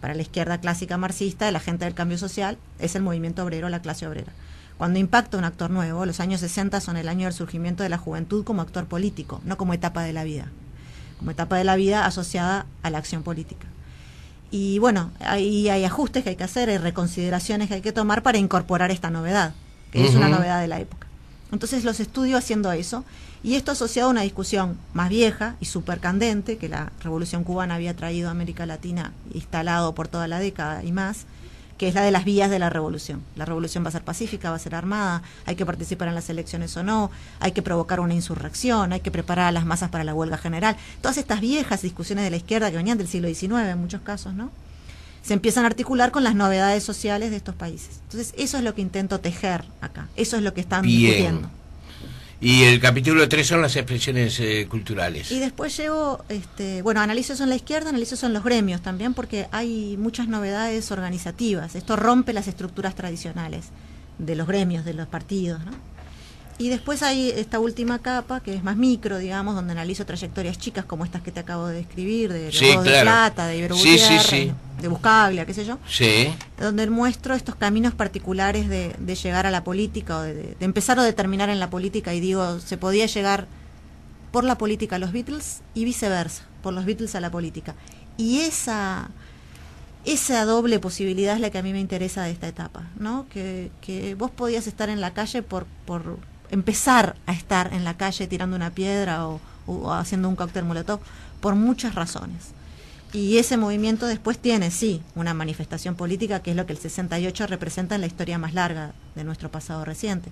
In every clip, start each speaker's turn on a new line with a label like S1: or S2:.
S1: para la izquierda clásica marxista, el agente del cambio social es el movimiento obrero, la clase obrera. Cuando impacta un actor nuevo, los años 60 son el año del surgimiento de la juventud como actor político, no como etapa de la vida, como etapa de la vida asociada a la acción política. Y bueno, ahí hay ajustes que hay que hacer, hay reconsideraciones que hay que tomar para incorporar esta novedad, que es una novedad de la época. Entonces los estudio haciendo eso, y esto asociado a una discusión más vieja y súper candente, que la Revolución Cubana había traído a América Latina, instalado por toda la década y más, que es la de las vías de la revolución. La revolución va a ser pacífica, va a ser armada, hay que participar en las elecciones o no, hay que provocar una insurrección, hay que preparar a las masas para la huelga general. Todas estas viejas discusiones de la izquierda que venían del siglo XIX en muchos casos, ¿no?, se empiezan a articular con las novedades sociales de estos países. Entonces, eso es lo que intento tejer acá, eso es lo que están discutiendo.
S2: Y el capítulo 3 son las expresiones culturales.
S1: Y después llevo, bueno, analizo eso en la izquierda, analizo eso en los gremios también, porque hay muchas novedades organizativas. Esto rompe las estructuras tradicionales de los gremios, de los partidos, ¿no? Y después hay esta última capa, que es más micro, digamos, donde analizo trayectorias chicas como estas que te acabo de describir, de Los Huevos de Plata, de Ibero Gutiérrez, de Buscaglia, qué sé yo, donde muestro estos caminos particulares de llegar a la política, o de empezar o de terminar en la política, y digo, se podía llegar por la política a los Beatles y viceversa, por los Beatles a la política. Y esa doble posibilidad es la que a mí me interesa de esta etapa, ¿no? Que vos podías estar en la calle por empezar a estar en la calle tirando una piedra o haciendo un cóctel molotov por muchas razones. Y ese movimiento después tiene, sí, una manifestación política, que es lo que el 68 representa en la historia más larga de nuestro pasado reciente,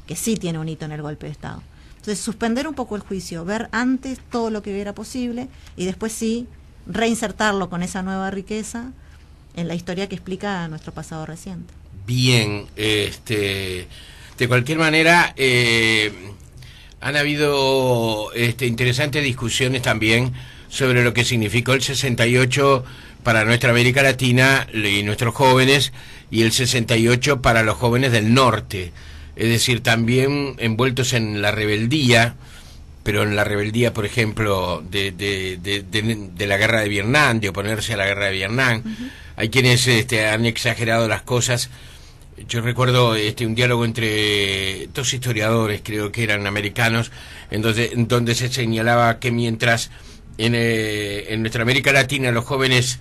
S1: que sí tiene un hito en el golpe de Estado. Entonces, suspender un poco el juicio, ver antes todo lo que era posible y después sí reinsertarlo con esa nueva riqueza en la historia que explica nuestro pasado reciente.
S2: Bien, de cualquier manera, han habido interesantes discusiones también sobre lo que significó el 68 para nuestra América Latina y nuestros jóvenes, y el 68 para los jóvenes del norte, es decir, también envueltos en la rebeldía, pero en la rebeldía, por ejemplo, de la guerra de Vietnam, de oponerse a la guerra de Vietnam. Hay quienes han exagerado las cosas. Yo recuerdo un diálogo entre dos historiadores, creo que eran americanos, en donde se señalaba que mientras en nuestra América Latina los jóvenes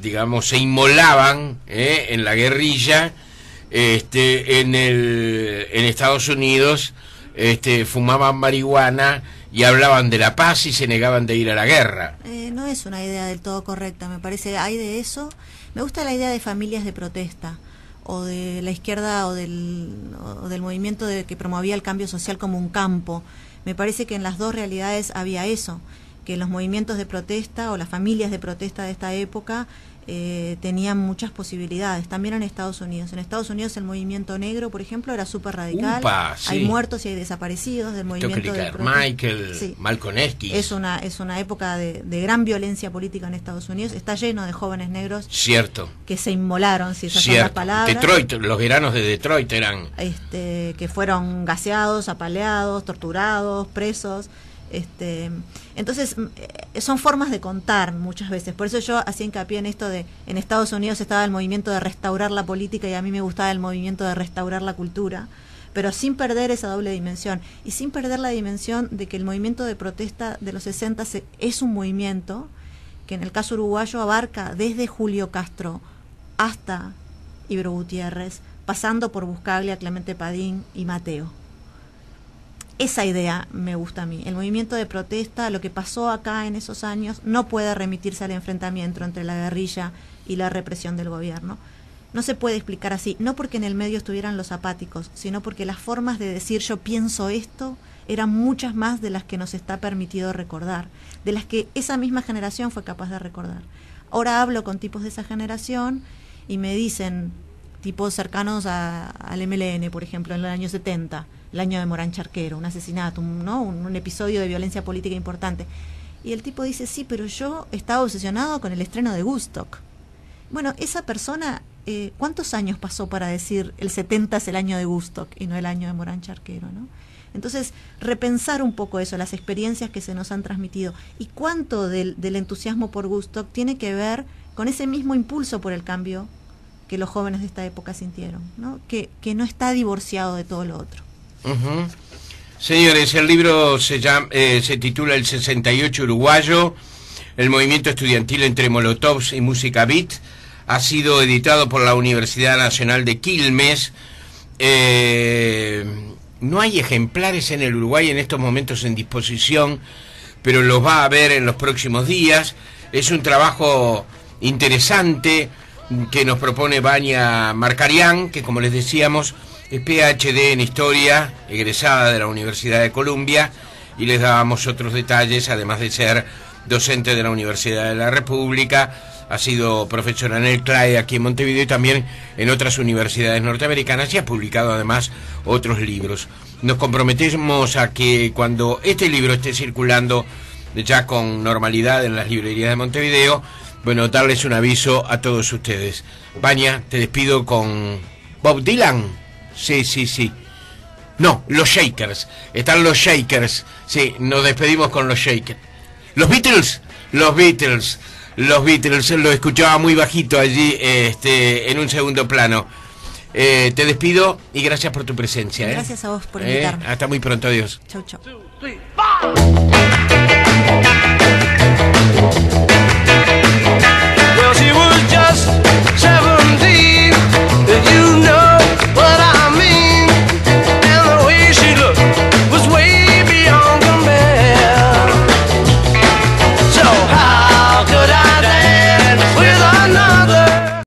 S2: digamos, se inmolaban en la guerrilla, en Estados Unidos fumaban marihuana y hablaban de la paz y se negaban de ir a la guerra.
S1: No es una idea del todo correcta, me parece. Hay de eso. Me gusta la idea de familias de protesta, o de la izquierda, o del movimiento que promovía el cambio social como un campo. Me parece que en las dos realidades había eso, que los movimientos de protesta o las familias de protesta de esta época tenían muchas posibilidades. También en Estados Unidos. En Estados Unidos el movimiento negro, por ejemplo, era súper radical.
S2: Sí.
S1: Hay muertos y hay desaparecidos del movimiento de
S2: protesta. Sí. Malcolm X.
S1: Es una época de gran violencia política en Estados Unidos. Está lleno de jóvenes negros.
S2: Cierto.
S1: Que se inmolaron, si esas son las palabras.
S2: Detroit, los veranos de Detroit eran...
S1: que fueron gaseados, apaleados, torturados, presos. Entonces son formas de contar muchas veces. Por eso yo hacía hincapié en esto de, en Estados Unidos estaba el movimiento de restaurar la política y a mí me gustaba el movimiento de restaurar la cultura, pero sin perder esa doble dimensión y sin perder la dimensión de que el movimiento de protesta de los 60 es un movimiento que en el caso uruguayo abarca desde Julio Castro hasta Ibero Gutiérrez, pasando por Buscaglia, Clemente Padín y Mateo. Esa idea me gusta a mí. El movimiento de protesta, lo que pasó acá en esos años, no puede remitirse al enfrentamiento entre la guerrilla y la represión del gobierno. No se puede explicar así, no porque en el medio estuvieran los apáticos, sino porque las formas de decir yo pienso esto eran muchas más de las que nos está permitido recordar, de las que esa misma generación fue capaz de recordar. Ahora hablo con tipos de esa generación y me dicen, tipos cercanos al MLN, por ejemplo, en el año 70, el año de Morán Charquero, un asesinato, un episodio de violencia política importante. Y el tipo dice, sí, pero yo estaba obsesionado con el estreno de Woodstock. Bueno, esa persona, ¿cuántos años pasó para decir el 70 es el año de Woodstock y no el año de Morán Charquero, ¿no? Entonces, repensar un poco eso, las experiencias que se nos han transmitido y cuánto del entusiasmo por Woodstock tiene que ver con ese mismo impulso por el cambio que los jóvenes de esta época sintieron, ¿no? Que no está divorciado de todo lo otro.
S2: Uh-huh. Señores, el libro se titula El 68 uruguayo, el movimiento estudiantil entre molotovs y música beat. Ha sido editado por la Universidad Nacional de Quilmes. No hay ejemplares en el Uruguay en estos momentos en disposición, pero los va a haber en los próximos días. Es un trabajo interesante que nos propone Vania Marcarián, que como les decíamos es PhD en Historia, egresada de la Universidad de Columbia, y les dábamos otros detalles, además de ser docente de la Universidad de la República. Ha sido profesora en el CLAE aquí en Montevideo y también en otras universidades norteamericanas, y ha publicado además otros libros. Nos comprometemos a que cuando este libro esté circulando ya con normalidad en las librerías de Montevideo, bueno, darles un aviso a todos ustedes. Vania, te despido con Bob Dylan. Sí. No, los Shakers. Están los Shakers. Sí, nos despedimos con los Shakers. Los Beatles. Lo escuchaba muy bajito allí, en un segundo plano. Te despido y gracias por tu presencia.
S1: Gracias a vos por invitarme.
S2: Hasta muy pronto, adiós.
S1: Chau.
S3: 2, 3, 4.